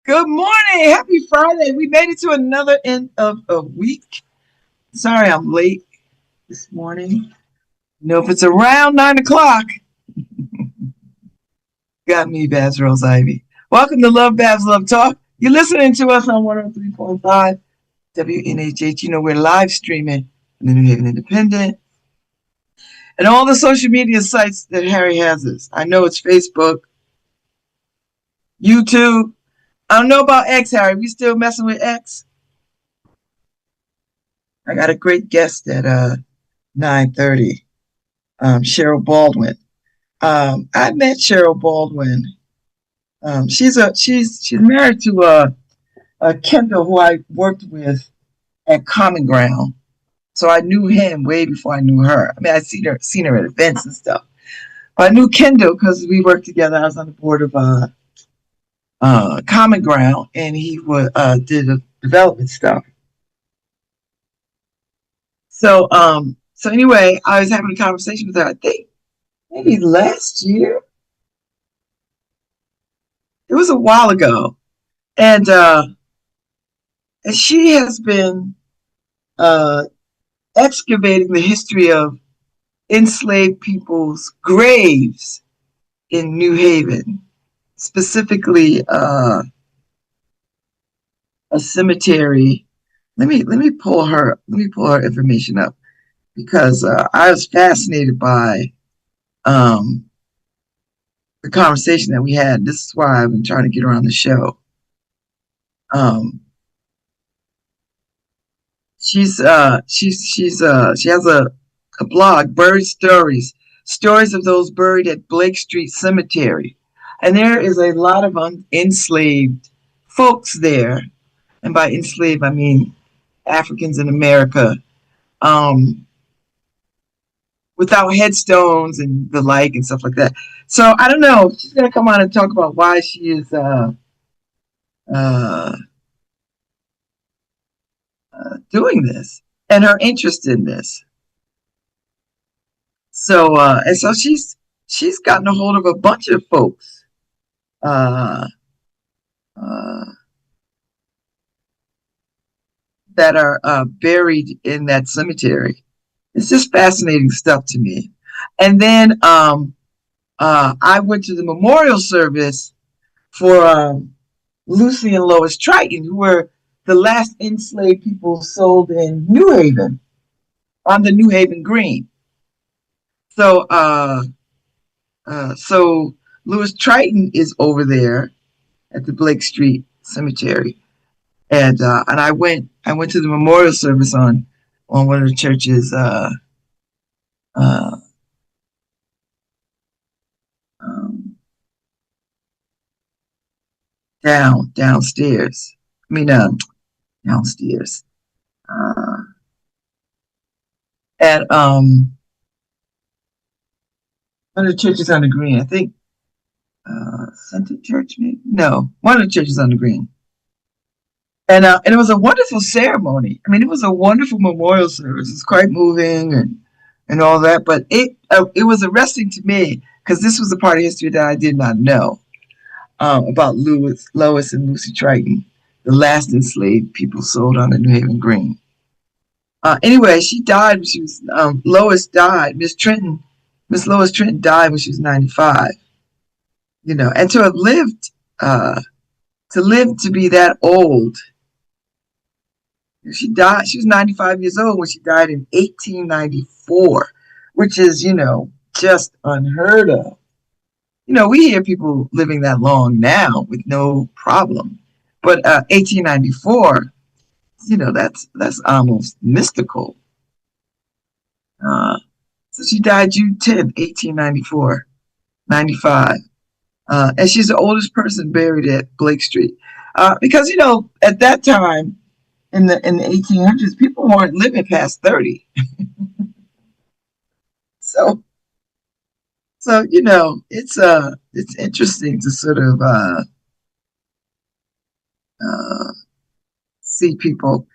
Good morning. Happy Friday. We made it to another end of a week. Sorry I'm late this morning. If it's around 9 o'clock, got me, Babz Rose Ivy. Welcome to LoveBabz, LoveTalk. You're listening to us on 103.5 WNHH. We're live streaming in the New Haven Independent and all the social media sites that Harry has us. I know it's Facebook, YouTube. I don't know about X, Harry. We still messing with X? I got a great guest at 9:30. Sherill Baldwin. I met Sherill Baldwin. She's married to Kendall, who I worked with at Common Ground. So I knew him way before I knew her. I mean, I seen her at events and stuff. But I knew Kendall because we worked together. I was on the board of Common Ground, and he did development stuff. So anyway, I was having a conversation with her. I think maybe last year. It was a while ago, and she has been excavating the history of enslaved people's graves in New Haven, specifically a cemetery. Let me pull her information up because I was fascinated by the conversation that we had. This is why I've been trying to get her on the show. She has a blog, Buried Stories of those buried at Blake Street Cemetery. And there is a lot of enslaved folks there. And by enslaved, I mean Africans in America, without headstones and the like and stuff like that. So I don't know. She's going to come on and talk about why she is doing this and her interest in this. So she's gotten a hold of a bunch of folks that are buried in that cemetery. It's just fascinating stuff to me. And then I went to the memorial service for Lucy and Lois Triton, who were the last enslaved people sold in New Haven on the New Haven Green. So Lois Triton is over there at the Blake Street Cemetery, and I went to the memorial service on one of the churches downstairs. I mean downstairs. At one of the churches on the green. I think Center Church, maybe? No, one of the churches on the green. And it was a wonderful ceremony. I mean, it was a wonderful memorial service. It's quite moving and all that. But it was arresting to me because this was a part of history that I did not know about Lois and Lucy Triton, the last enslaved people sold on the New Haven Green. Anyway, she died when she was Lois died. Miss Lois Trenton died when she was 95. And to have lived to be that old. She died. She was 95 years old when she died in 1894, which is, just unheard of. We hear people living that long now with no problem, but 1894, that's almost mystical. So she died June 10th, 1894, 95. And she's the oldest person buried at Blake Street. Because, at that time, in the 1800s, people weren't living past 30. So it's interesting to sort of see people,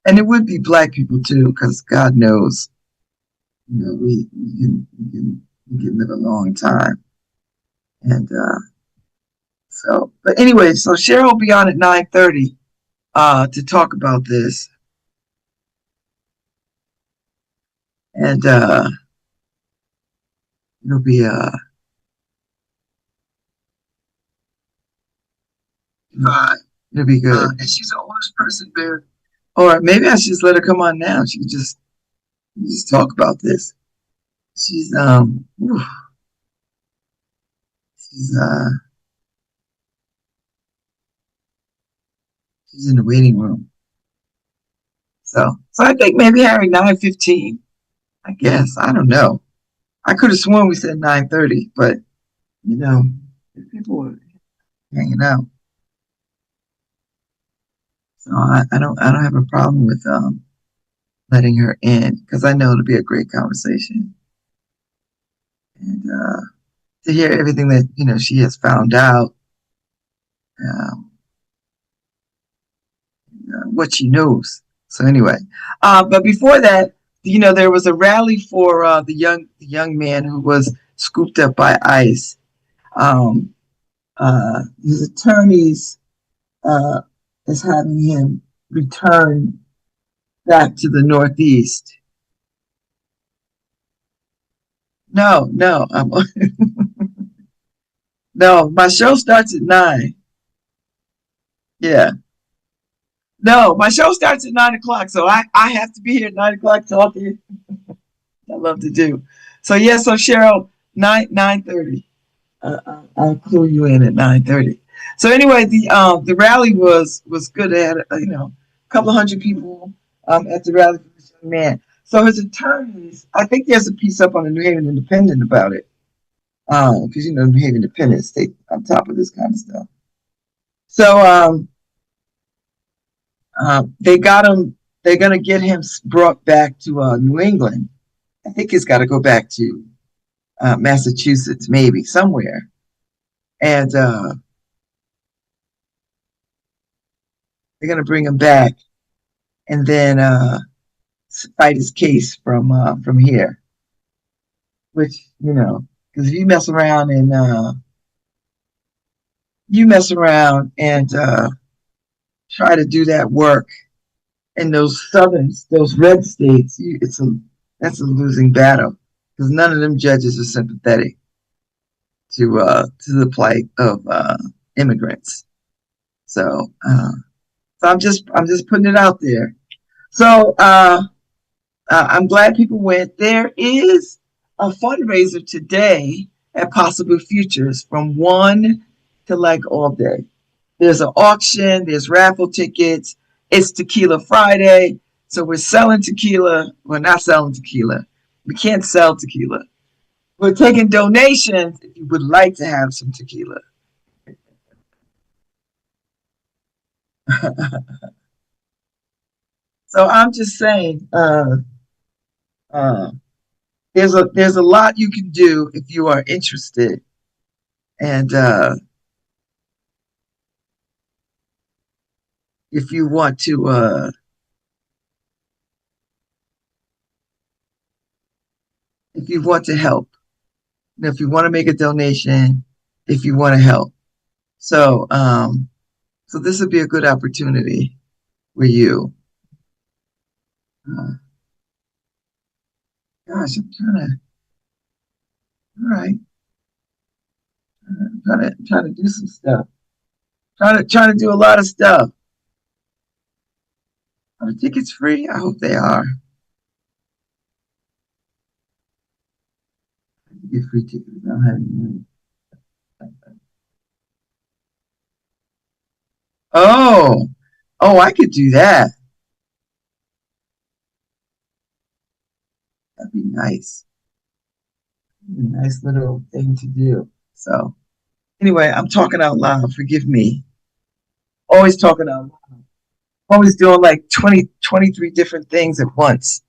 and it would be Black people too, because God knows, we can live a long time, and So, but anyway, so Cheryl will be on at 9:30 to talk about this, and it'll be uh it'll be good. And she's an honest person, man. Or maybe I should just let her come on now. She can just talk about this. She's she's uh she's in the waiting room. So I think maybe Harry 9:15. I guess I don't know. I could have sworn we said 9:30, but you know, people were hanging out, so I don't have a problem with letting her in because I know it'll be a great conversation and to hear everything that she has found out, um, what she knows. So anyway, but before that, there was a rally for the young man who was scooped up by ICE. Um, his attorneys uh, is having him return back to the Northeast. No, no, no. My show starts at 9. Yeah. No, my show starts at 9 o'clock, so I have to be here at 9 o'clock talking. I love to do. So yeah, so Cheryl, 9:30. I'll clue you in at 9:30. So anyway, the rally was good. They had a couple of hundred people at the rally for this young man. So his attorneys, I think there's a piece up on the New Haven Independent about it, because New Haven Independent stay on top of this kind of stuff. So they got him. They're gonna get him brought back to New England. I think he's got to go back to Massachusetts, maybe somewhere, and they're gonna bring him back, and then fight his case from here. Which because you mess around and try to do that work in those red states, that's a losing battle because none of them judges are sympathetic to the plight of immigrants. So, so I'm just putting it out there. So I'm glad people went. There is a fundraiser today at Possible Futures from 1 to like all day. There's an auction, there's raffle tickets. It's Tequila Friday. So we're selling tequila. We're not selling tequila. We can't sell tequila. We're taking donations if you would like to have some tequila. So I'm just saying, uh, there's a lot you can do if you are interested, and if you want to help, if you want to make a donation, if you want to help. So so this would be a good opportunity for you. Uh, Gosh, I'm trying to. All right, trying to do some stuff. Trying to do a lot of stuff. Are the tickets free? I hope they are. I get free tickets. I don't have any money. Oh, oh, I could do that. That'd be nice. A nice little thing to do. So anyway, I'm talking out loud. Forgive me. Always talking out loud. Always doing like 20, 23 different things at once.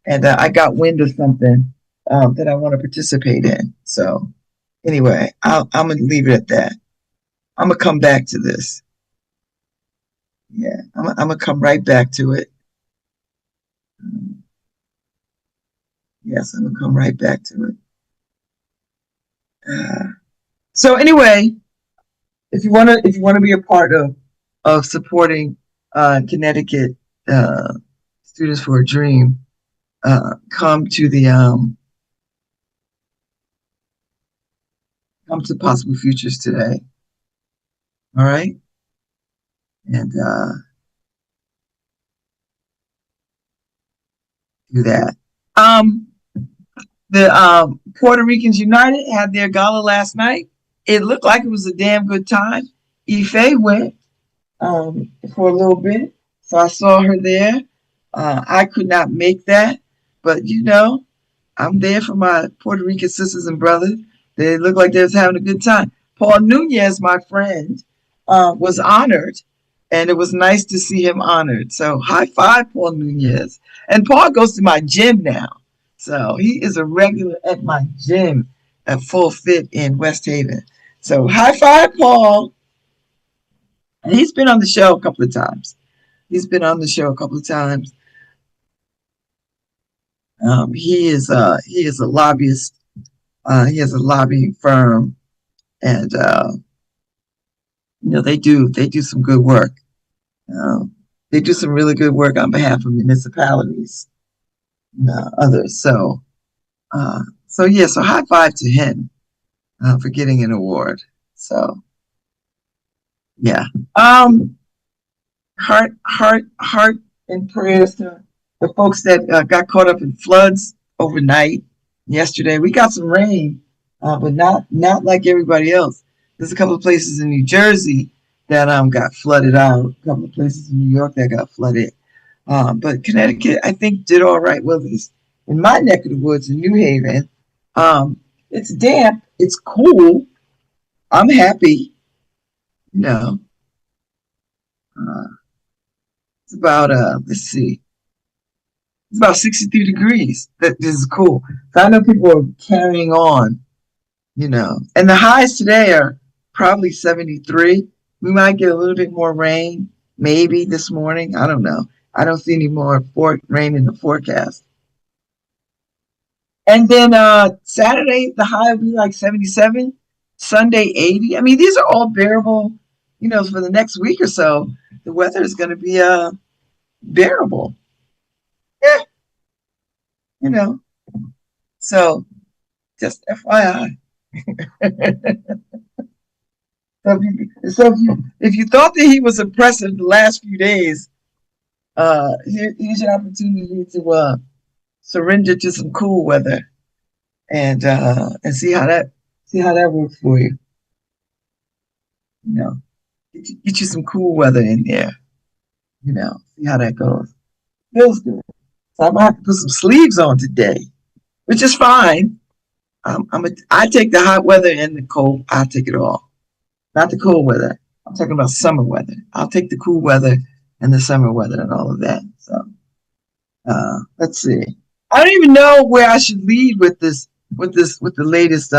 And I got wind of something that I want to participate in. So anyway, I'm going to leave it at that. I'm going to come back to this. Yeah, I'm going to come right back to it. Yes, I'm going to come right back to it. So anyway, if you want to be a part of supporting Connecticut uh, Students for a Dream, come to the come to Possible Futures today. All right, and do that. Um, the Puerto Ricans United had their gala last night. It looked like it was a damn good time. Ife went for a little bit, so I saw her there. I could not make that, but I'm there for my Puerto Rican sisters and brothers. They looked like they was having a good time. Paul Nunez, my friend, was honored, and it was nice to see him honored. So high five, Paul Nunez. And Paul goes to my gym now. So he is a regular at my gym at Full Fit in West Haven. So high five, Paul. And he's been on the show a couple of times. He's been on the show a couple of times. He is a lobbyist. He has a lobbying firm, and they do some good work. They do some really good work on behalf of municipalities and others. So high five to him for getting an award. So yeah, heart and prayers to the folks that got caught up in floods overnight yesterday. We got some rain, but not like everybody else. There's a couple of places in New Jersey that got flooded out. A couple of places in New York that got flooded. But Connecticut, I think, did all right. Well, at least in my neck of the woods in New Haven, it's damp. It's cool. I'm happy. You know, uh, it's about let's see, it's about 63 degrees. This is cool. So I know people are carrying on. And the highs today are probably 73. We might get a little bit more rain, maybe this morning. I don't know. I don't see any more rain in the forecast. And then Saturday, the high will be like 77. Sunday, 80. I mean, these are all bearable, for the next week or so. The weather is going to be bearable. Yeah, you know. So just FYI. If you thought that he was impressive the last few days, here's your opportunity to surrender to some cool weather and see how that works for you. Get you some cool weather in there. See how that goes. Feels good. So I might have to put some sleeves on today, which is fine. I take the hot weather and the cold. I take it all. Not the cold weather. I'm talking about summer weather. I'll take the cool weather and the summer weather and all of that. So let's see. I don't even know where I should lead with the latest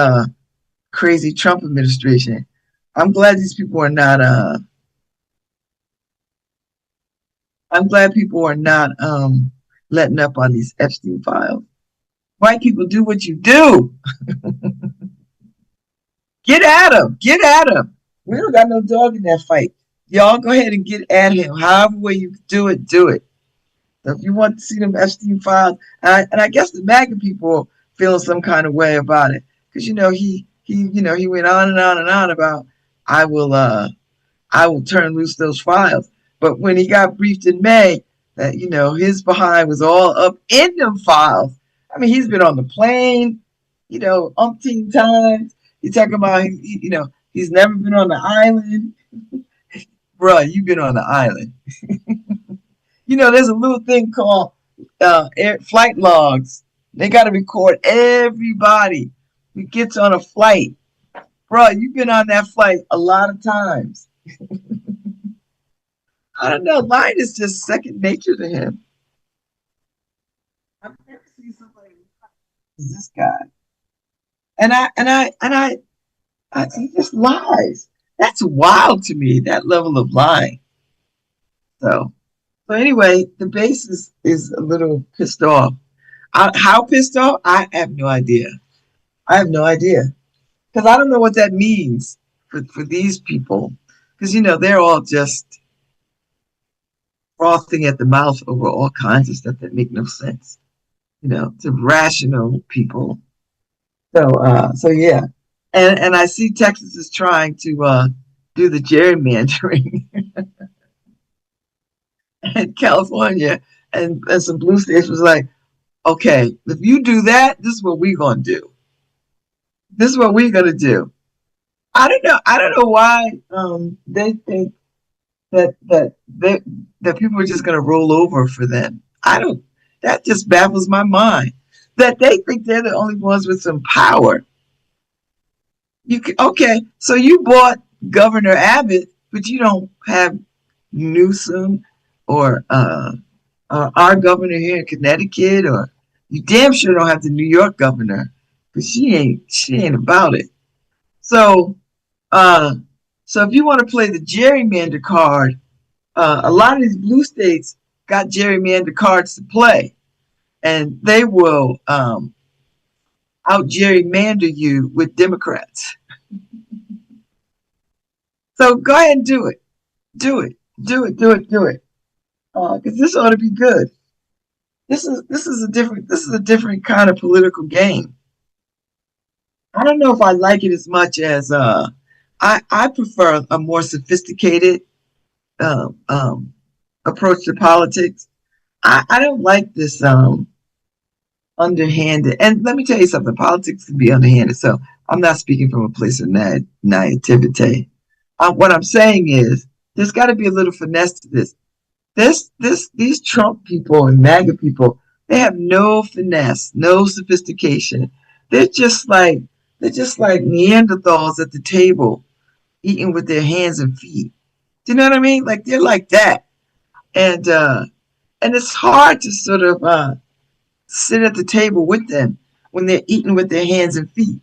crazy Trump administration. I'm glad these people are not. I'm glad people are not letting up on these Epstein files. White people, do what you do. Get at him. Get at him. We don't got no dog in that fight. Y'all go ahead and get at him. However way you do it, do it. So if you want to see them Epstein files, and I guess the MAGA people feel some kind of way about it, because he went on and on and on about I will turn loose those files. But when he got briefed in May that his behind was all up in them files. I mean, he's been on the plane, umpteen times. He's talking about he's never been on the island. Bruh, you've been on the island. There's a little thing called flight logs. They got to record everybody who gets on a flight. Bruh, you've been on that flight a lot of times. I don't know. Lying is just second nature to him. I've never seen somebody like this guy. And he just lies. That's wild to me, that level of lying. So anyway, the base is a little pissed off. How pissed off? I have no idea. I have no idea. Because I don't know what that means for these people, because they're all just frothing at the mouth over all kinds of stuff that make no sense. To rational people. So yeah, and I see Texas is trying to do the gerrymandering, and California and some blue states was like, okay, if you do that, this is what we're gonna do. This is what we're gonna do. I don't know. I don't know why they think that that people are just gonna roll over for them. I don't. That just baffles my mind. That they think they're the only ones with some power. Okay, so you bought Governor Abbott, but you don't have Newsom or our governor here in Connecticut, or you damn sure don't have the New York governor, because she ain't about it. So uh, so if you want to play the gerrymander card, a lot of these blue states got gerrymander cards to play, and they will out gerrymander you with Democrats. So go ahead and do it. Do it. Do it. Do it. Do it. Because this ought to be good. This is a different kind of political game. I don't know if I like it as much as I prefer a more sophisticated um, approach to politics. I don't like this underhanded. And let me tell you something: politics can be underhanded. So I'm not speaking from a place of naivete. What I'm saying is there's got to be a little finesse to this. These Trump people and MAGA people, they have no finesse, no sophistication. They're just like they're just like Neanderthals at the table, eating with their hands and feet. Do you know what I mean? Like they're like that, and it's hard to sort of sit at the table with them when they're eating with their hands and feet.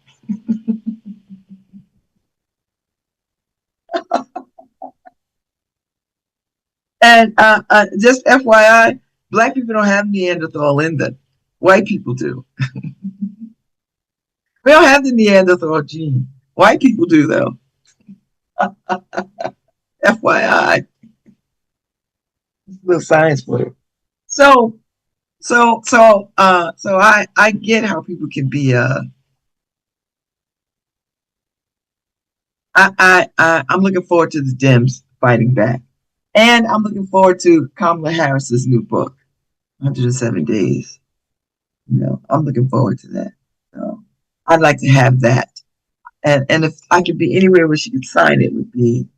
And just FYI, black people don't have Neanderthal in them. White people do. We don't have the Neanderthal gene. White people do though. FYI, little science for you. So so I get how people can be I'm looking forward to the Dems fighting back. And I'm looking forward to Kamala Harris's new book, 107 Days. I'm looking forward to that. So I'd like to have that. And if I could be anywhere where she could sign it, would be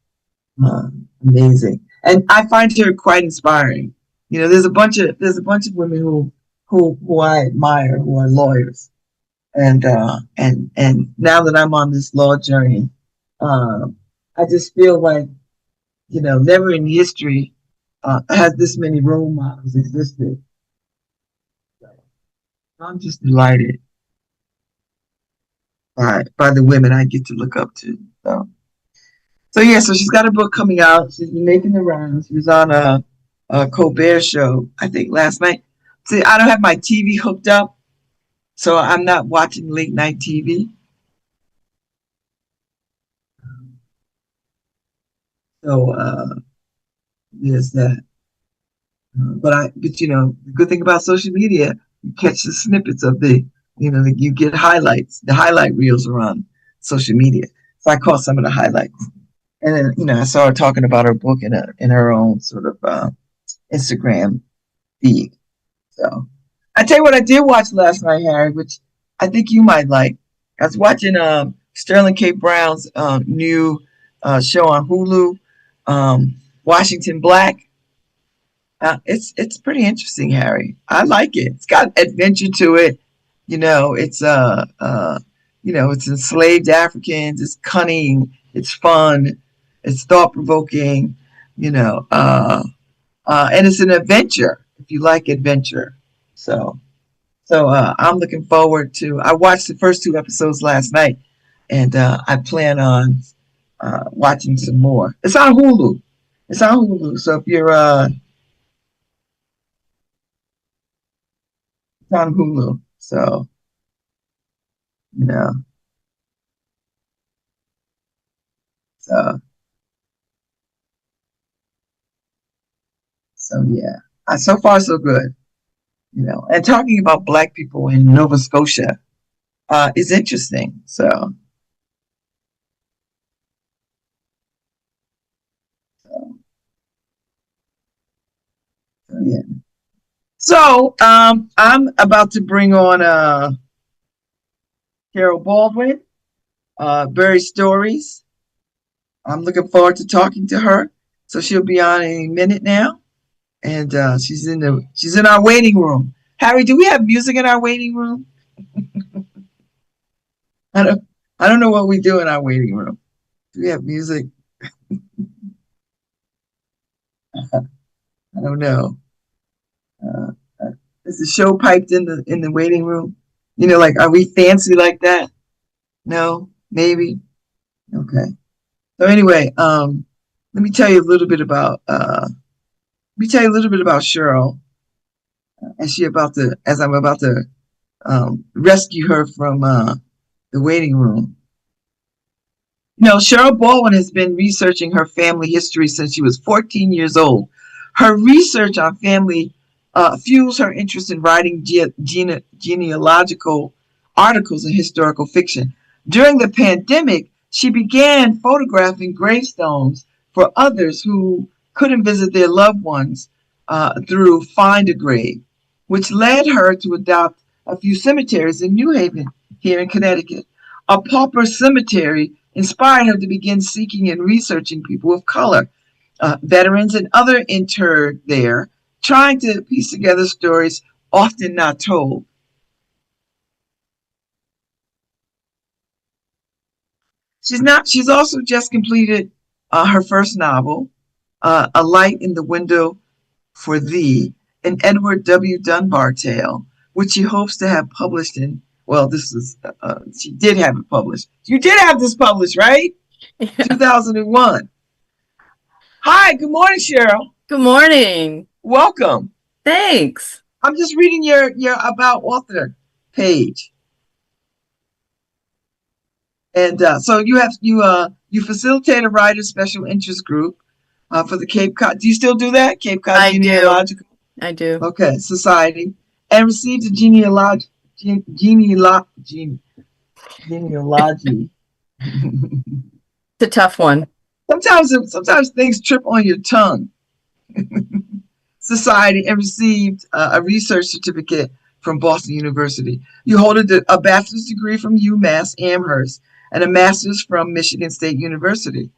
amazing. And I find her quite inspiring. There's a bunch of women who I admire who are lawyers, and now that I'm on this law journey, I just feel like never in history has this many role models existed. So I'm just delighted by the women I get to look up to. So yeah, so she's got a book coming out. She's been making the rounds. She was on a Colbert show, I think, last night. See, I don't have my TV hooked up, so I'm not watching late night TV. So there's that. But the good thing about social media, you catch the snippets of you get highlights. The highlight reels are on social media. So I caught some of the highlights, and then I saw her talking about her book in her own sort of Instagram feed. So I tell you what I did watch last night, Harry, which I think you might like. I was watching Sterling K. Brown's new show on Hulu, Washington Black. It's pretty interesting, Harry. I like it. It's got adventure to it. It's enslaved Africans. It's cunning. It's fun. It's thought provoking. And it's an adventure if you like adventure. So I'm looking forward to. I watched the first two episodes last night, and I plan on watching some more. It's on Hulu. It's on Hulu. So if you're it's on Hulu. So you know, So, so yeah. So far, so good. You know, and talking about Black people in Nova Scotia is interesting. So yeah. So I'm about to bring on Carol Baldwin, Barry Stories. I'm looking forward to talking to her. So she'll be on in a minute now, and she's in our waiting room. Harry, do we have music in our waiting room? I don't I don't know what we do in our waiting room. Do we have music? I don't know. Uh, is the show piped in the waiting room? You know, like are we fancy like that? No, maybe. Okay. So anyway, let me tell you a little bit about Sherill as I'm about to rescue her from the waiting room. You know, Sherill Baldwin has been researching her family history since she was 14 years old. Her research on family fuels her interest in writing genealogical articles in historical fiction. During the pandemic, she began photographing gravestones for others who couldn't visit their loved ones through Find a Grave, which led her to adopt a few cemeteries in New Haven, here in Connecticut. A pauper cemetery inspired her to begin seeking and researching people of color, veterans, and other interred there, trying to piece together stories often not told. She's also just completed her first novel, A Light in the Window for Thee, an Edward W. Dunbar tale, which she hopes to have published in. Well, she did have it published. You did have this published, right? Yeah. 2001. Hi, good morning, Sherill. Good morning. Welcome. Thanks. I'm just reading your about author page, and so you facilitate a writer special interest group for the Cape Cod. Do you still do that? Cape Cod I do. Genealogical. I do. Okay, Society, and received a genealogy. It's a tough one. Sometimes things trip on your tongue. Society and received a research certificate from Boston University. You hold a bachelor's degree from UMass Amherst and a master's from Michigan State University.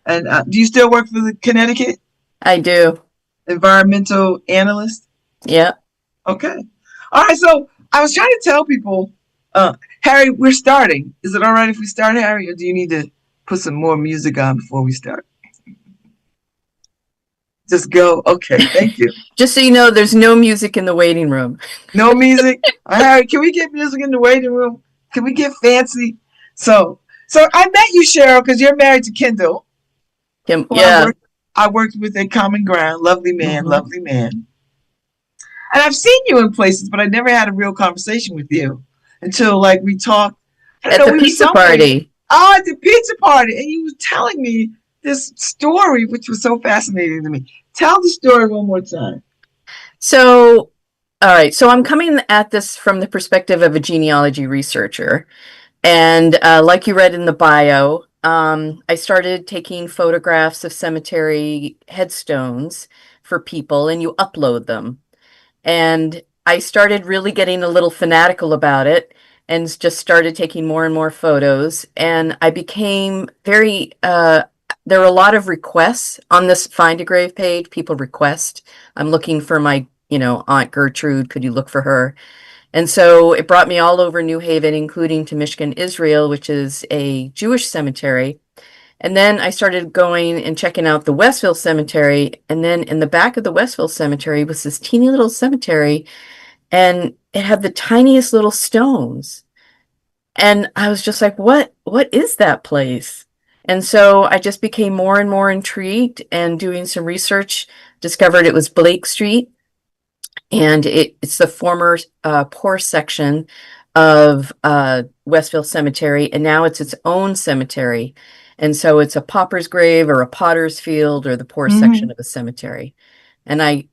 And do you still work for the Connecticut I do. environmental analyst? Yeah. Okay. All right. So I was trying to tell people, Harry, we're starting. Is it all right if we start, Harry, or do you need to put some more music on before we start? Just go. Okay. Thank you. Just so you know, there's no music in the waiting room. No music. Harry, can we get music in the waiting room? Can we get fancy? So I met you, Sherill, because you're married to Kendall, who Yeah. I worked with at Common Ground. Lovely man, Hmm. lovely man. And I've seen you in places, but I never had a real conversation with you until like we talked. I don't At know, the we were pizza somewhere. party. Oh, at the pizza party, and you were telling me this story, which was so fascinating to me. Tell the story one more time. So, all right. So I'm coming at this from the perspective of a genealogy researcher. And like you read in the bio, I started taking photographs of cemetery headstones for people, and you upload them. And I started really getting a little fanatical about it and just started taking more and more photos. And I became there were a lot of requests on this Find a Grave page. People request, I'm looking for my, Aunt Gertrude. Could you look for her? And so it brought me all over New Haven, including to Michigan, Israel, which is a Jewish cemetery. And then I started going and checking out the Westville Cemetery. And then in the back of the Westville Cemetery was this teeny little cemetery, and it had the tiniest little stones. And I was just like, what is that place? And so I just became more and more intrigued, and doing some research, discovered it was Blake Street, and it's the former poor section of Westville Cemetery, and now it's its own cemetery. And so it's a pauper's grave or a potter's field or the poor section Hmm. of a cemetery. And I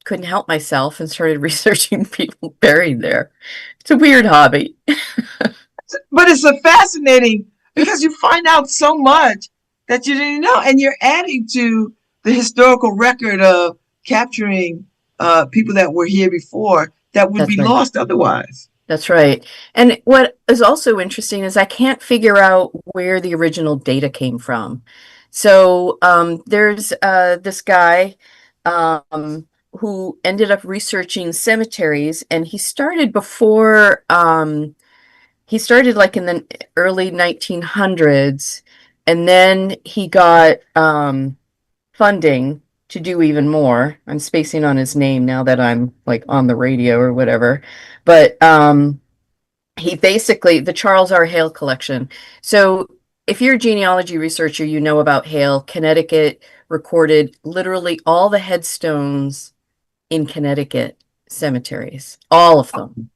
couldn't help myself and started researching people buried there. It's a weird hobby. But it's a fascinating because you find out so much that you didn't know, and you're adding to the historical record of capturing people that were here before that would That's be right. lost otherwise. That's right. And what is also interesting is I can't figure out where the original data came from. So there's this guy who ended up researching cemeteries, and he started like in the early 1900s, and then he got funding to do even more. I'm spacing on his name now that I'm like on the radio or whatever. But he basically, the Charles R. Hale collection. So if you're a genealogy researcher, you know about Hale. Connecticut recorded literally all the headstones in Connecticut cemeteries, all of them,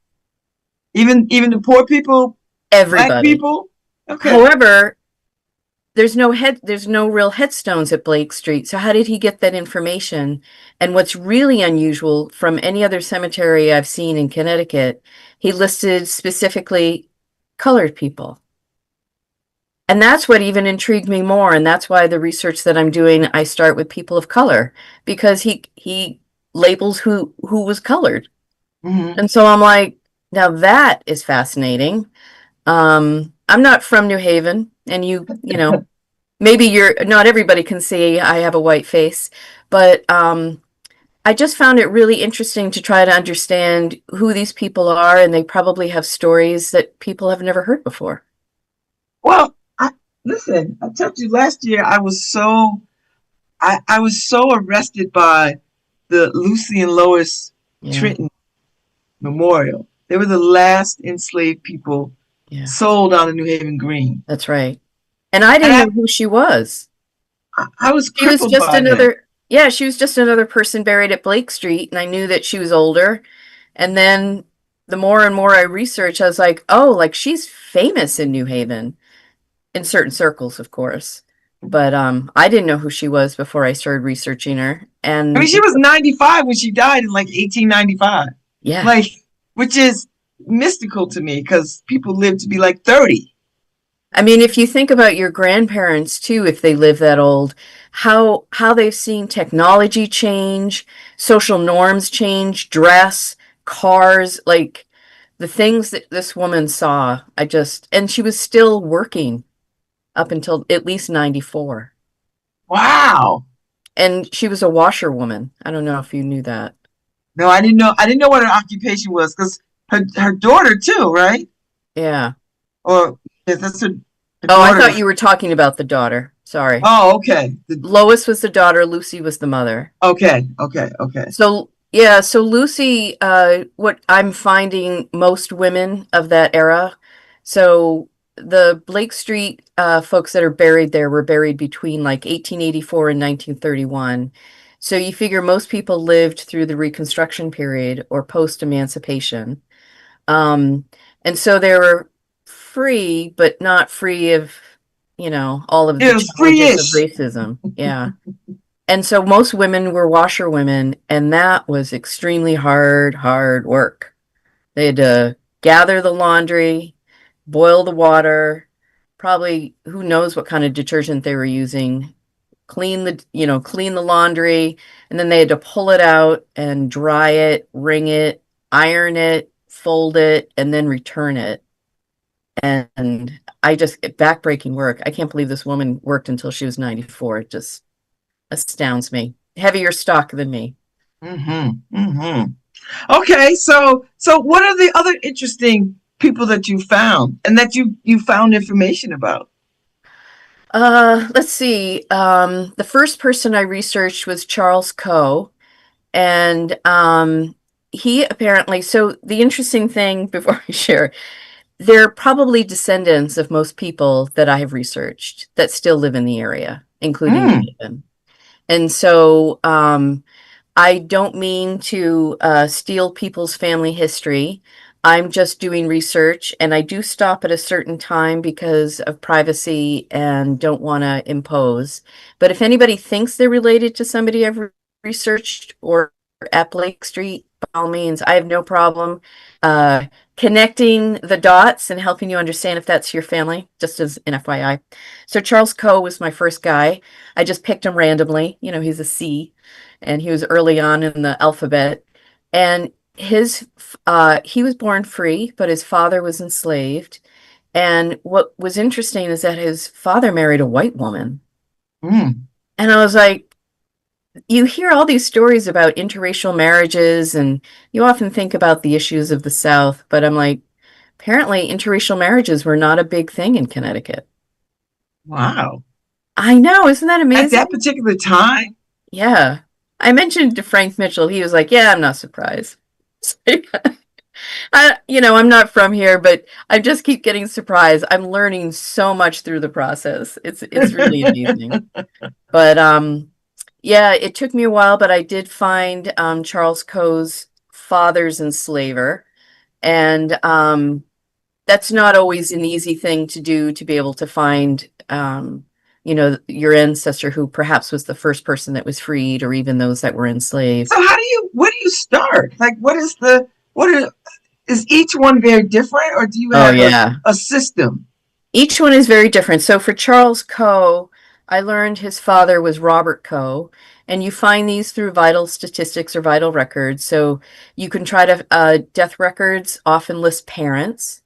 Even the poor people, black everybody. people. Okay. However, there's no real headstones at Blake Street. So how did he get that information? And what's really unusual from any other cemetery I've seen in Connecticut, he listed specifically colored people. And that's what even intrigued me more. And that's why the research that I'm doing, I start with people of color because he labels who was colored. Hmm. And so I'm like, now that is fascinating. I'm not from New Haven, and you know, maybe you're not everybody can see I have a white face, but I just found it really interesting to try to understand who these people are, and they probably have stories that people have never heard before. Well, listen. I told you last year I was so arrested by the Lucy and Lois Yeah, Trenton Memorial. They were the last enslaved people yeah, sold on the New Haven Green, that's right. And I and didn't know who she was. I was She was crippled just by that. another, yeah, she was just another person buried at Blake Street, and I knew that she was older. And then the more and more I researched, I was like, oh, like she's famous in New Haven. In certain circles, of course. But I didn't know who she was before I started researching her. I mean, And she was 95 when she died in like 1895, yeah, like, which is mystical to me because people live to be like 30. I mean, if you think about your grandparents too, if they live that old, how they've seen technology change, social norms change, dress, cars, like the things that this woman saw, and she was still working up until at least 94. Wow. And she was a washerwoman. I don't know if you knew that. No, I didn't know. I didn't know what her occupation was because her daughter too, right? Yeah. Or yes, that's her Oh, I daughter thought was. you were talking about the daughter. Sorry. Oh, okay. Lois was the daughter, Lucy was the mother. Okay, okay, okay. So, yeah, so Lucy, what I'm finding most women of that era. So the Blake Street folks that are buried there were buried between like 1884 and 1931. So you figure most people lived through the Reconstruction period or post-emancipation. Um, and so they were free, but not free of, all of the It was challenges of free-ish. racism. Yeah. And so most women were washerwomen, and that was extremely hard, hard work. They had to gather the laundry, boil the water, probably who knows what kind of detergent they were using, clean the laundry, and then they had to pull it out and dry it, wring it, iron it, fold it, and then return it. And backbreaking work. I can't believe this woman worked until she was 94. It just astounds me. Heavier stock than me. Mm-hmm. Mm-hmm. Okay, so what are the other interesting people that you found and that you found information about? Let's see. The first person I researched was Charles Coe, and he apparently. So the interesting thing before I share, they're probably descendants of most people that I have researched that still live in the area, including New Mm. Haven. And so I don't mean to steal people's family history. I'm just doing research, and I do stop at a certain time because of privacy and don't want to impose. But if anybody thinks they're related to somebody I've researched or at Blake Street, by all means, I have no problem uh, connecting the dots and helping you understand if that's your family, just as an FYI. So Charles Coe was my first guy. I just picked him randomly. You know, he's a C, and he was early on in the alphabet. And he was born free, but his father was enslaved. And what was interesting is that his father married a white woman. Mm. And I was like, you hear all these stories about interracial marriages, and you often think about the issues of the South, but I'm like, apparently interracial marriages were not a big thing in Connecticut. Wow. I know, isn't that At amazing? that particular time? Yeah. I mentioned to Frank Mitchell, he was like, yeah, I'm not surprised. I'm not from here, but I just keep getting surprised. I'm learning so much through the process. It's really amazing. But yeah, it took me a while, but I did find Charles Coe's father's enslaver, and that's not always an easy thing to do, to be able to find your ancestor who perhaps was the first person that was freed, or even those that were So enslaved. where do you start? Like, is each one very different, or do you Oh have yeah. a system? Each one is very different. So for Charles Coe, I learned his father was Robert Coe, and you find these through vital statistics or vital records. So you can try to, death records often list parents,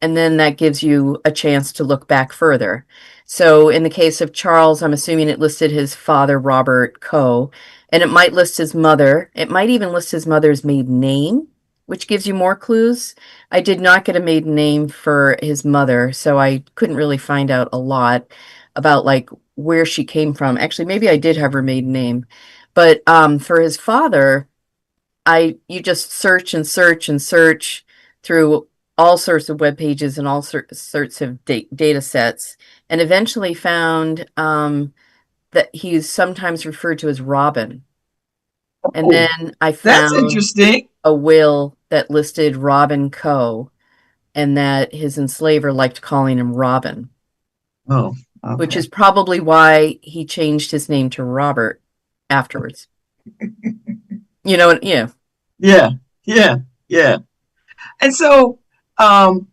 and then that gives you a chance to look back further. So in the case of Charles, I'm assuming it listed his father, Robert Coe, and it might list his mother. It might even list his mother's maiden name, which gives you more clues. I did not get a maiden name for his mother, so I couldn't really find out a lot about like where she came from. Actually, maybe I did have her maiden name. But for his father, I you just search and search and search through all sorts of web pages and all sorts of data sets, and eventually found that he's sometimes referred to as Robin. And Oh, then I that's found interesting. a will that listed Robin Coe, and that his enslaver liked calling him Robin, Oh, which okay. is probably why he changed his name to Robert afterwards. Yeah. Yeah, yeah, yeah. And um,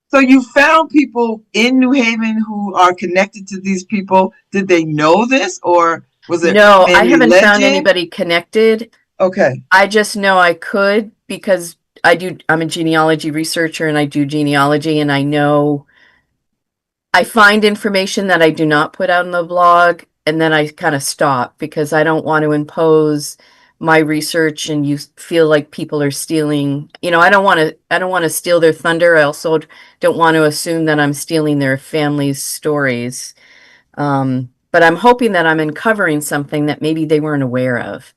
so you found people in New Haven who are connected to these people. Did they know this, or was it No, I mainly haven't found legend? anybody connected. Okay. I just know I could because I'm a genealogy researcher and I do genealogy, and I know I find information that I do not put out in the blog, and then I kind of stop because I don't want to impose my research and you feel like people are stealing. I don't want to steal their thunder. I also don't want to assume that I'm stealing their family's stories. But I'm hoping that I'm uncovering something that maybe they weren't aware of.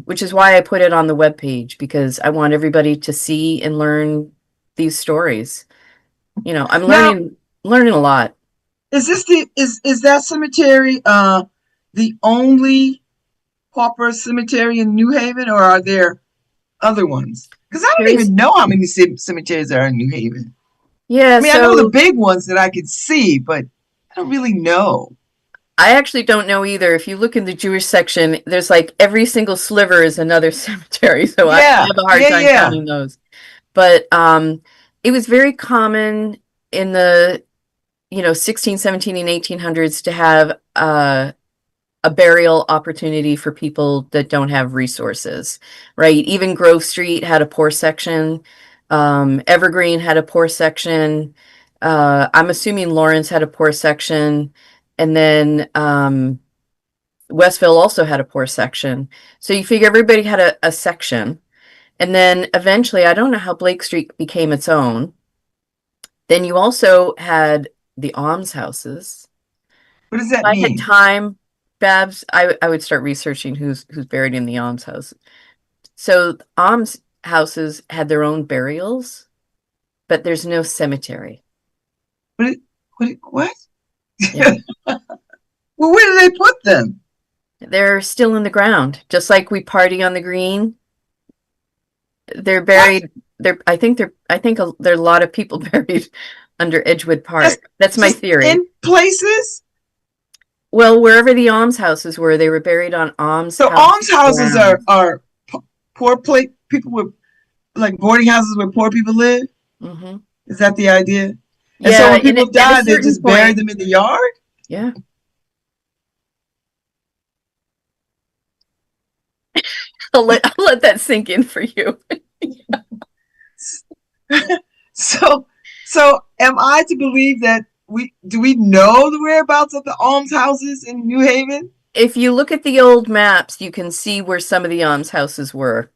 Which is why I put it on the webpage, because I want everybody to see and learn these stories. I'm Now, learning a lot. is that cemetery the only pauper cemetery in New Haven, or are there other ones? Because I don't There's even know how many cemeteries there are in New Haven. Yeah, I mean, I know the so big ones that I could see, but I don't really know. I actually don't know either. If you look in the Jewish section, there's like every single sliver is another cemetery. So I Yeah, have a hard yeah, time yeah. counting those. But it was very common in the 16, 17, and 1800s to have a burial opportunity for people that don't have resources, right? Even Grove Street had a poor section. Evergreen had a poor section. I'm assuming Lawrence had a poor section. And then Westville also had a poor section. So you figure everybody had a section. And then eventually, I don't know how Blake Street became its own. Then you also had the almshouses. What does If that I had mean? time, Babs, I would start researching who's buried in the almshouse. So the almshouses had their own burials, but there's no cemetery. What? What? Yeah. Well, where do they put them? They're still in the ground. Just like we party on the green, they're What? buried. there are a lot of people buried under Edgewood Just, Park. That's my just theory. in places. Well, wherever the almshouses were, they were buried on So almshouse almshouses grounds. are poor people with like boarding houses where poor people live. Hmm. Is that the idea? And so Yeah, when and people at a die, they certain just bury point, them in the yard. yeah, I'll let that sink in for you. So, so am I to believe that we know the whereabouts of the almshouses in New Haven? If you look at the old maps, you can see where some of the almshouses were.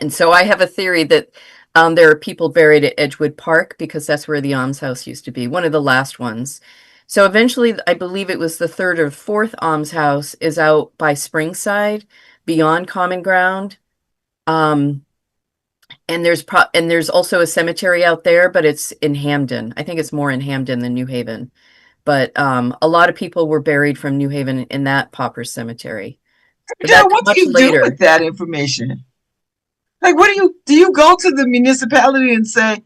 And so I have a theory that there are people buried at Edgewood Park because that's where the almshouse used to be, one of the last ones. So eventually, I believe it was the third or fourth almshouse is out by Springside, beyond Common Ground. Um, and there's also a cemetery out there, but it's in Hamden. I think it's more in Hamden than New Haven. But a lot of people were buried from New Haven in that pauper cemetery. But Joe, that's what do much you do with later. that information? Like, what do you go to the municipality and say,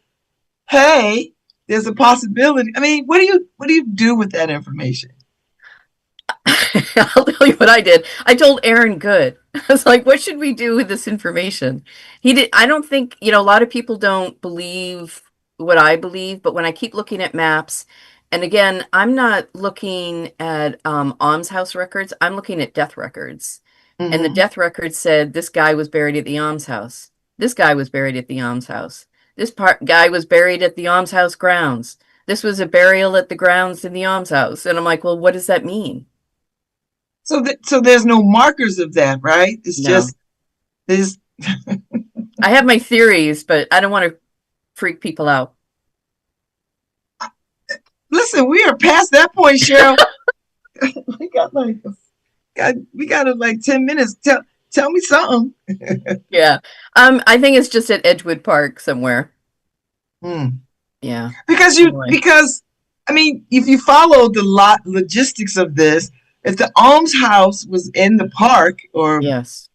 "Hey, there's a possibility"? I mean, what do you do with that information? I'll tell you what I did. I told Aaron Good. I was like, what should we do with this information? I don't think, a lot of people don't believe what I believe, but when I keep looking at maps, and again, I'm not looking at almshouse records, I'm looking at death records. And the Mm-hmm. death record said this guy was buried at the almshouse. This guy was buried at the almshouse. Guy was buried at the almshouse grounds. This was a burial at the grounds in the almshouse. And I'm like, well, what does that mean? So there's no markers of that, right? It's No. just there's. I have my theories, but I don't want to freak people out. Listen, we are past that point, Sherill. we got like we got like 10 minutes. Tell me something. Yeah. I think it's just at Edgewood Park somewhere. Hmm. Yeah. Anyway. Because I mean, if you follow the logistics of this, if the almshouse was in the park or Yes.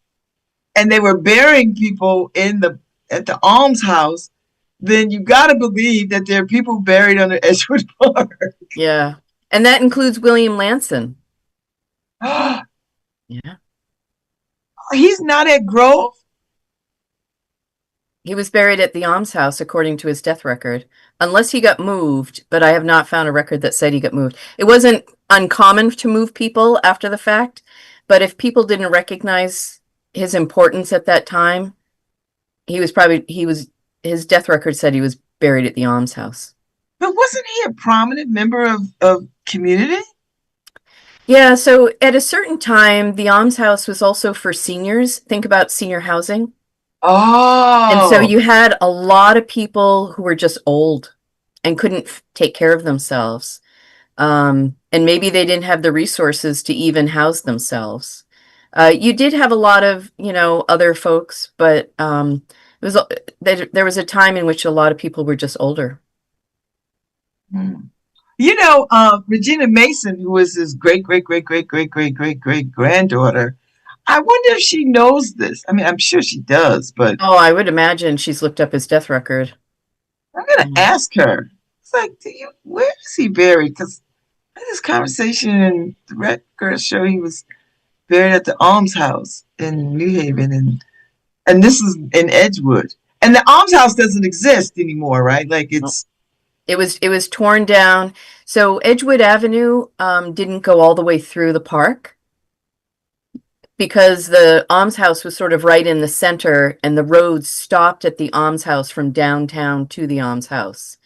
and they were burying people in the at the almshouse, then you got to believe that there are people buried under Edgewood Park. Yeah. And that includes William Lanson. Yeah. He's not at Grove. He was buried at the almshouse according to his death record, unless he got moved, but I have not found a record that said he got moved. It wasn't uncommon to move people after the fact, but if people didn't recognize his importance at that time, his death record said he was buried at the almshouse. But wasn't he a prominent member of community? Yeah, so at a certain time, the almshouse was also for seniors. Think about senior housing. And so Oh. you had a lot of people who were just old and couldn't take care of themselves. And maybe they didn't have the resources to even house themselves. You did have a lot of, other folks, but it was there was a time in which a lot of people were just older. Hmm. Regina Mason, who was his great, great, great, great, great, great, great, great granddaughter. I wonder if she knows this. I mean, I'm sure she does, but Oh, I would imagine she's looked up his death record. I'm gonna Mm. ask her. It's like, where is he buried? Because I had this conversation in the record show he was buried at the almshouse in New Haven, and this is in Edgewood. And the almshouse doesn't exist anymore, right? Like it's. It was torn down. So Edgewood Avenue didn't go all the way through the park because the almshouse was sort of right in the center and the roads stopped at the almshouse from downtown to the almshouse.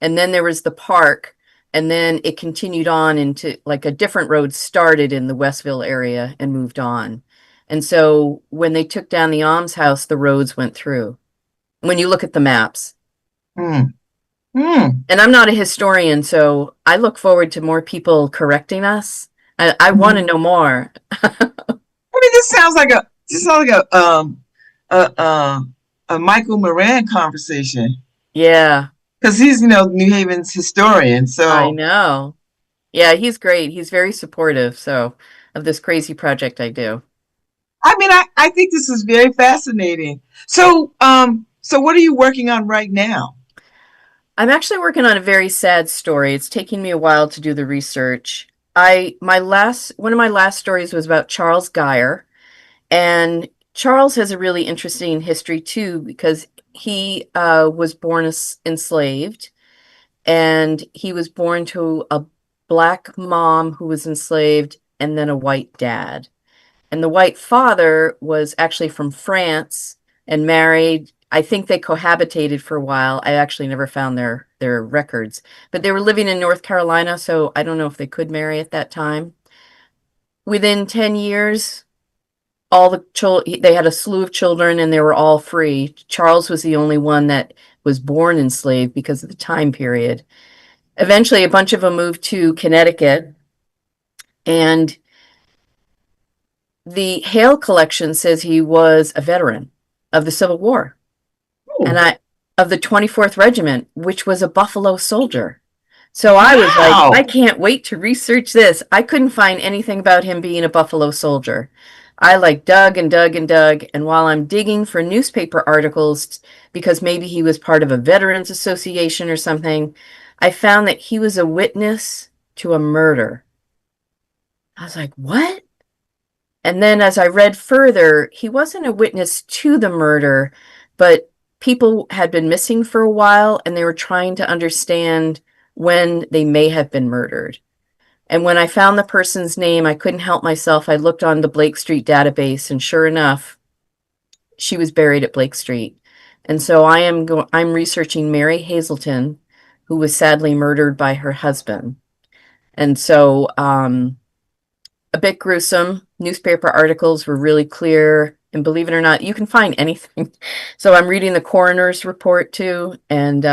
And then there was the park, and then it continued on into like a different road started in the Westville area and moved on. And so when they took down the almshouse, the roads went through. When you look at the maps. Hmm. Hmm. And I'm not a historian, so I look forward to more people correcting us. I want to Mhm. know more. I mean, this sounds like a a Michael Moran conversation Yeah, because he's New Haven's historian. I So know. Yeah, he's great. He's very supportive, so of this crazy project I do. I mean, I think this is very fascinating. So So what are you working on right now? I'm actually working on a very sad story. It's taking me a while to do the research. One of my last stories was about Charles Geyer, and Charles has a really interesting history too because he was born enslaved, and he was born to a black mom who was enslaved and then a white dad. And the white father was actually from France and married. I think they cohabitated for a while. I actually never found their records, but they were living in North Carolina, so I don't know if they could marry at that time. Within 10 years, all the children, they had a slew of children and they were all free. Charles was the only one that was born enslaved because of the time period. Eventually, a bunch of them moved to Connecticut, and the Hale collection says he was a veteran of the Civil War and Oh, I of the 24th Regiment, which was a Buffalo soldier. So I was like, I wow. can't wait to research this. I couldn't find anything about him being a Buffalo soldier. I like dug and dug and dug, and while I'm digging for newspaper articles because maybe he was part of a veterans association or something, I found that he was a witness to a murder. I was like, what? And then as I read further, he wasn't a witness to the murder, but people had been missing for a while and they were trying to understand when they may have been murdered. And when I found the person's name, I couldn't help myself. I looked on the Blake Street database, and sure enough, she was buried at Blake Street. And so I'm researching Mary Hazelton, who was sadly murdered by her husband. And so a bit gruesome. Newspaper articles were really clear. And believe it or not, you can find anything. So I'm reading the coroner's report too. And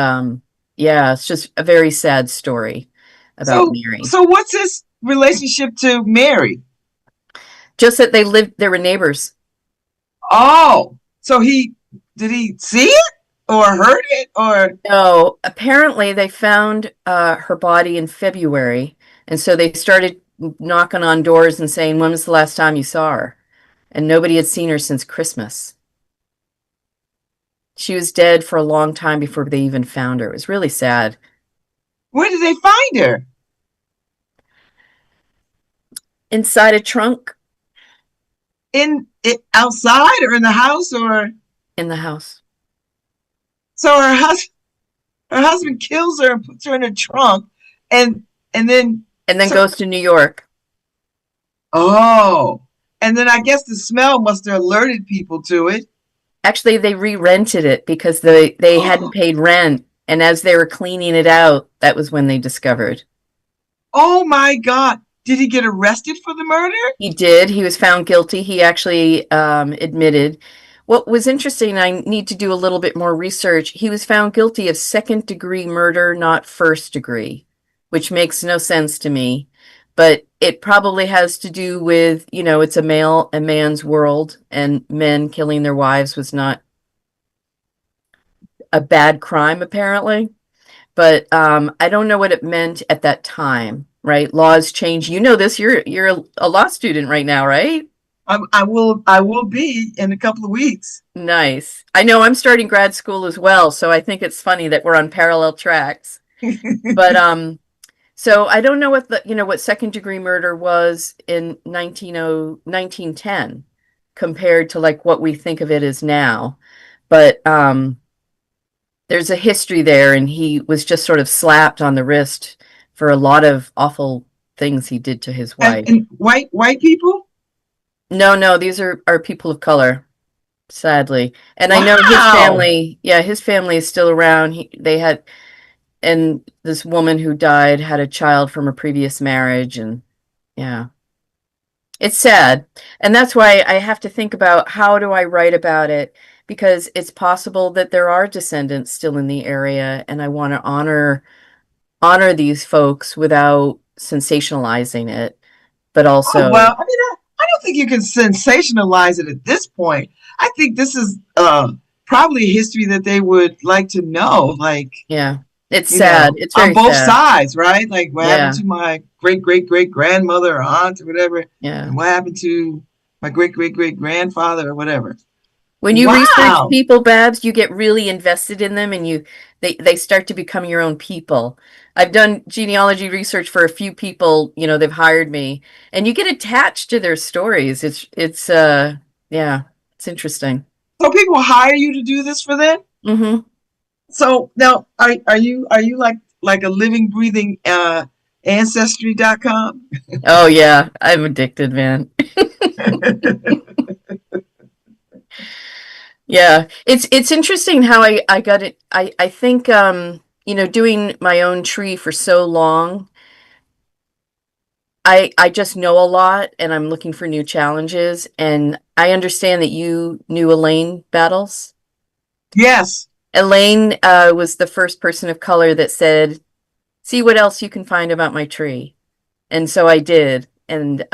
yeah, it's just a very sad story about So Mary. so what's his relationship to Mary? Just that they were neighbors. Oh, so he did he see it or heard it or No, apparently they found her body in February. And so they started knocking on doors and saying, when was the last time you saw her? And nobody had seen her since Christmas. She was dead for a long time before they even found her. It was really sad. where did they find her? Inside a trunk In it outside or in the house or in the house. so her husband kills her and puts her in a trunk and and then And then so goes to New York. oh and then I guess the smell must have alerted people to it. Actually, they re-rented it because they hadn't paid rent. And as they were cleaning it out, that was when they discovered. Oh my God. Did he get arrested for the murder? He did. He was found guilty. He actually admitted. What was interesting, I need to do a little bit more research. He was found guilty of second degree murder, not first degree, which makes no sense to me. But it probably has to do with, it's a man's world, and men killing their wives was not a bad crime, apparently. But I don't know what it meant at that time, right? Laws change. You know this. You're a law student right now, right? I will be in a couple of weeks. Nice. I know I'm starting grad school as well, so I think it's funny that we're on parallel tracks. But so I don't know what second degree murder was in 1910 compared to like what we think of it as now. But there's a history there, and he was just sort of slapped on the wrist for a lot of awful things he did to his and, wife. and white people? No, no, these are people of color, sadly. And I know his Wow. family, yeah, his family is still around. And this woman who died had a child from a previous marriage, and yeah, it's sad. And that's why I have to think about how do I write about it, because it's possible that there are descendants still in the area, and I want to honor these folks without sensationalizing it, but Oh also, well, I mean, I don't think you can sensationalize it at this point. I think this is probably history that they would like to know, like, yeah, it's sad. It's on very both sad. sides, right? Like what happened Yeah, to my great great great grandmother or aunt or whatever, yeah. and what happened to my great great great grandfather or whatever. When you research Wow. people, Babs, you get really invested in them and they start to become your own people. I've done genealogy research for a few people, they've hired me and you get attached to their stories. Yeah, it's interesting. So people hire you to do this for them? Hmm. So now are you like a living, breathing ancestry.com? Oh yeah, I'm addicted, man. Yeah, it's interesting how I got it. I think doing my own tree for so long, I just know a lot and I'm looking for new challenges. And I understand that you knew Elaine Battles. Yes. Elaine was the first person of color that said, "See what else you can find about my tree." And so I did, and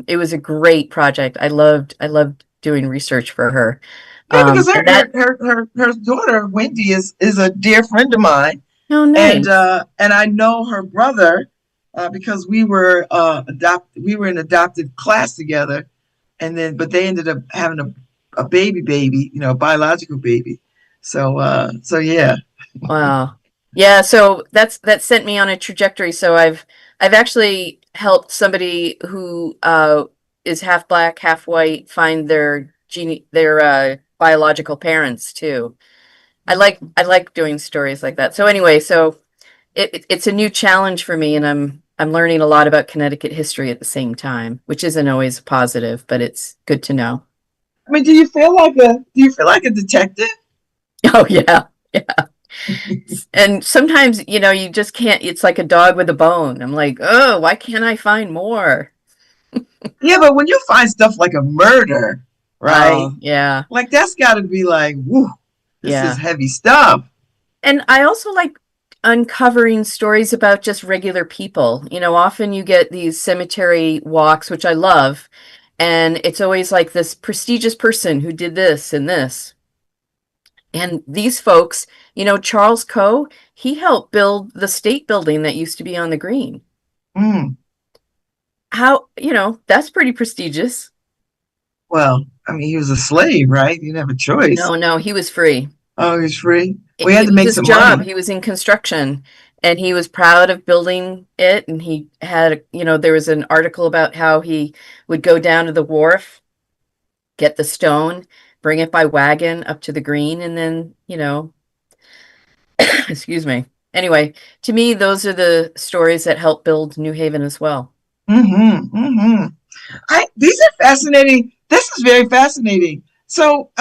it was a great project. I loved doing research for her. Yeah, because And that her daughter Wendy is a dear friend of mine, Oh, and nice. I know her brother because we were in adopted class together, and then but they ended up having a baby, a biological baby. So yeah. Wow. Yeah, so that sent me on a trajectory. So I've actually helped somebody who is half black, half white find their biological parents too. I like doing stories like that. So anyway, so it's a new challenge for me and I'm learning a lot about Connecticut history at the same time, which isn't always positive, but it's good to know. I mean, do you feel like a detective? Oh yeah. And sometimes, you just can't, it's like a dog with a bone. I'm like, oh, why can't I find more? Yeah, but when you find stuff like a murder, right? Oh, yeah, Like that's got to be like, whoo, this is yeah. heavy stuff. And I also like uncovering stories about just regular people. Often you get these cemetery walks, which I love, and it's always like this prestigious person who did this and this. And these folks, Charles Coe, he helped build the state building that used to be on the green. Mm. That's pretty prestigious. Well, I mean, he was a slave, right? He didn't have a choice. No, no, he was free. Oh, he's free. We had It to was make his some job. money. He was in construction and he was proud of building it. And he had, there was an article about how he would go down to the wharf, get the stone, bring it by wagon up to the green, and then, excuse me. Anyway, to me, those are the stories that help build New Haven as well. Mm-hmm. Mm-hmm. These are fascinating. This is very fascinating. So,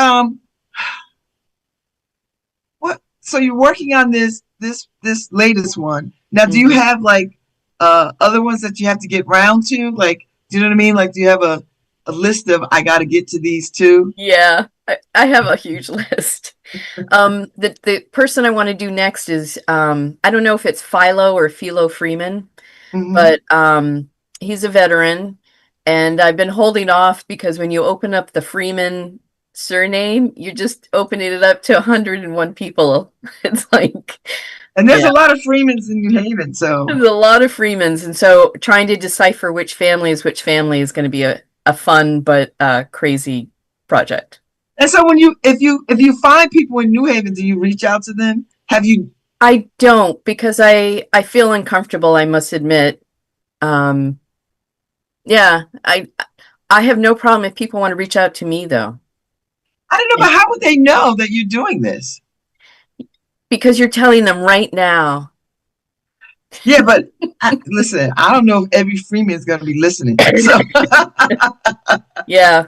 so you're working on this latest one. Now, do you Mhm. have like other ones that you have to get round to? Like, do you know what I mean? Like, do you have a list of I got to get to these two? Yeah, I have a huge list. The person I want to do next is I don't know if it's Philo or Philo Freeman, Mm-hmm. but he's a veteran, and I've been holding off because when you open up the Freeman surname, you're just opening it up to 101 people. It's like, And there's yeah, a lot of Freemans in New Haven, so. there's a lot of Freemans, and so trying to decipher which family is going to be a fun but crazy project. And so when if you find people in New Haven, do you reach out to them? Have you? I don't because I feel uncomfortable, I must admit. Um, yeah, I have no problem if people want to reach out to me though. I don't know, but how would they know that you're doing this? Because you're telling them right now. Yeah, but listen, I don't know if every Freeman is going to be listening. So, Yeah.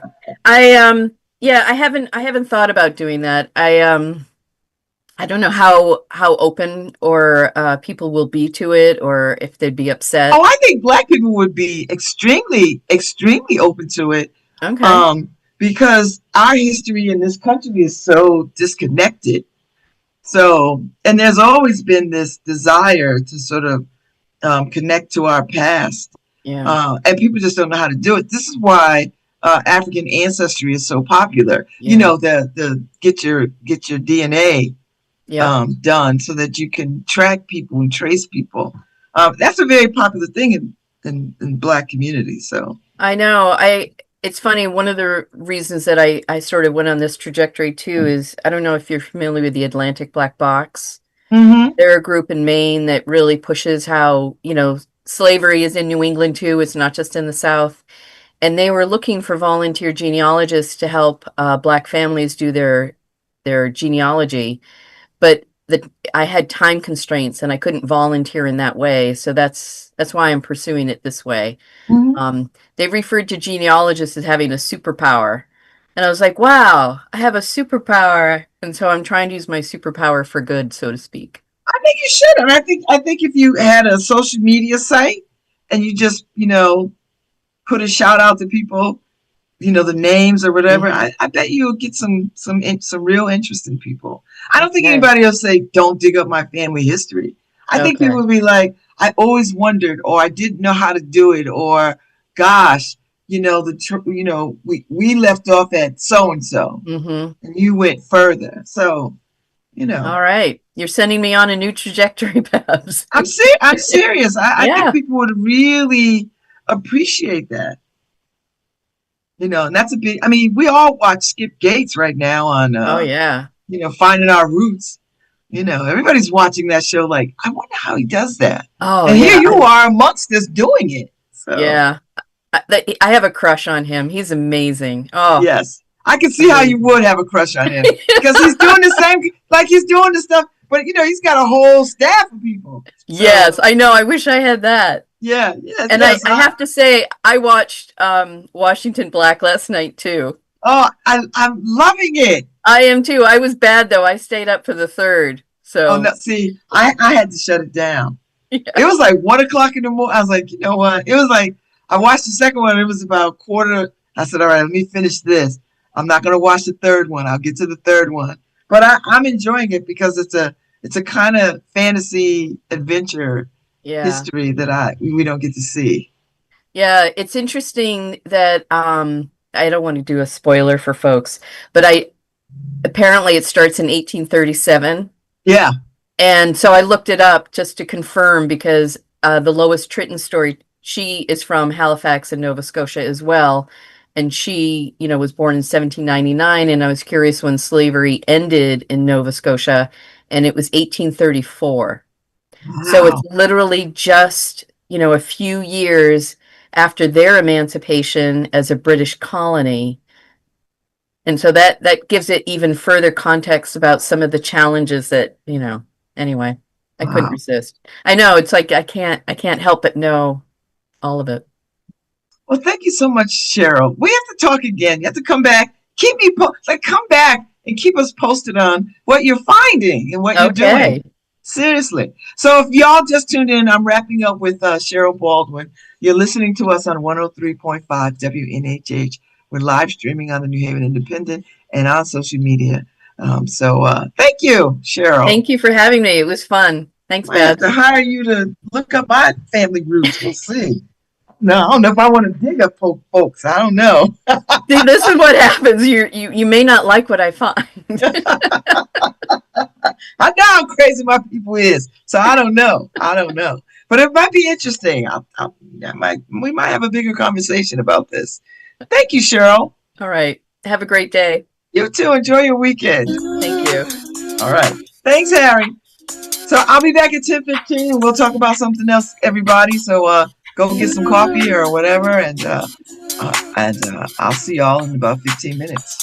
Yeah, I haven't thought about doing that. I don't know how open or people will be to it or if they'd be upset. I think Black people would be extremely, extremely open to it, Okay. because our history in this country is so disconnected. So, and there's always been this desire to sort of connect to our past, Yeah. and people just don't know how to do it. This is why African ancestry is so popular. You Yeah. know, the get your DNA Yep. done so that you can track people and trace people. That's a very popular thing in Black communities. So, I know. it's funny. One of the reasons that I sort of went on this trajectory too is I don't know if you're familiar with the Atlantic Black Box. Mm-hmm. They're a group in Maine that really pushes how, slavery is in New England too. It's not just in the South. And they were looking for volunteer genealogists to help Black families do their genealogy. But I had time constraints and I couldn't volunteer in that way. So that's why I'm pursuing it this way. Mm-hmm. They referred to genealogists as having a superpower. And I was like, wow, I have a superpower. And so I'm trying to use my superpower for good, so to speak. I think you should. And I think if you had a social media site and you just, put a shout out to people, the names or whatever, Mhm. I bet you'll get some real interesting people. I don't think Okay. anybody will say, don't dig up my family history. I think people Okay. will be like, I always wondered, or I didn't know how to do it, or gosh, we left off at so and so Hmm. and you went further. So, All right. You're sending me on a new trajectory, Babs. I'm serious. I think Yeah. people would really appreciate that. And that's a big, I mean, we all watch Skip Gates right now on, Oh, yeah. Finding Our Roots. Everybody's watching that show like, I wonder how he does that. Oh, And here yeah. you are amongst us doing it. So, Yeah. I have a crush on him. He's amazing. Oh, yes, I can see how you amazing. would have a crush on him because he's doing the same, like he's doing the stuff, but he's got a whole staff of people. Yes, So, I know. I wish I had that. yeah, yes, And yes. I have to say, I watched Washington Black last night too. I'm loving it. I am too. I was bad though. I stayed up for the third. Oh, no, So, see, I had to shut it down. yeah. It was like 1 o'clock in the morning. I was like, you know what? It was like I watched the second one. It was about quarter. I said, all right, let me finish this. I'm not gonna watch the third one. I'll get to the third one. But I'm enjoying it because it's a kind of fantasy adventure Yeah. history that we don't get to see. Yeah, it's interesting that I don't want to do a spoiler for folks, but I apparently it starts in 1837. Yeah. And so I looked it up just to confirm because the Lois Tritton story, she is from Halifax in Nova Scotia as well. And she, was born in 1799. And I was curious when slavery ended in Nova Scotia, and it was 1834. So it's Wow. literally just, a few years after their emancipation as a British colony. And so that gives it even further context about some of the challenges that, anyway, I couldn't Wow. resist. I know it's like I can't help but know all of it. Well, thank you so much, Cheryl. We have to talk again. You have to come back. Come back and keep us posted on what you're finding and what you're doing. Okay. Seriously. So if y'all just tuned in, I'm wrapping up with Sherill Baldwin. You're listening to us on 103.5 WNHH. We're live streaming on the New Haven Independent and on social media. Thank you, Cheryl. Thank you for having me. It was fun. Thanks, Might have Babs. to hire you to look up my family roots. We'll see. No, I don't know if I want to dig up folks. I don't know. See, this is what happens. You may not like what I find. I know how crazy my people is, so I don't know. I don't know, but it might be interesting. We might have a bigger conversation about this. Thank you, Cheryl. All right. Have a great day. You too. Enjoy your weekend. Thank you. All right. Thanks, Harry. So I'll be back at 10:15, and we'll talk about something else, everybody. So go get some coffee or whatever, and I'll see y'all in about 15 minutes.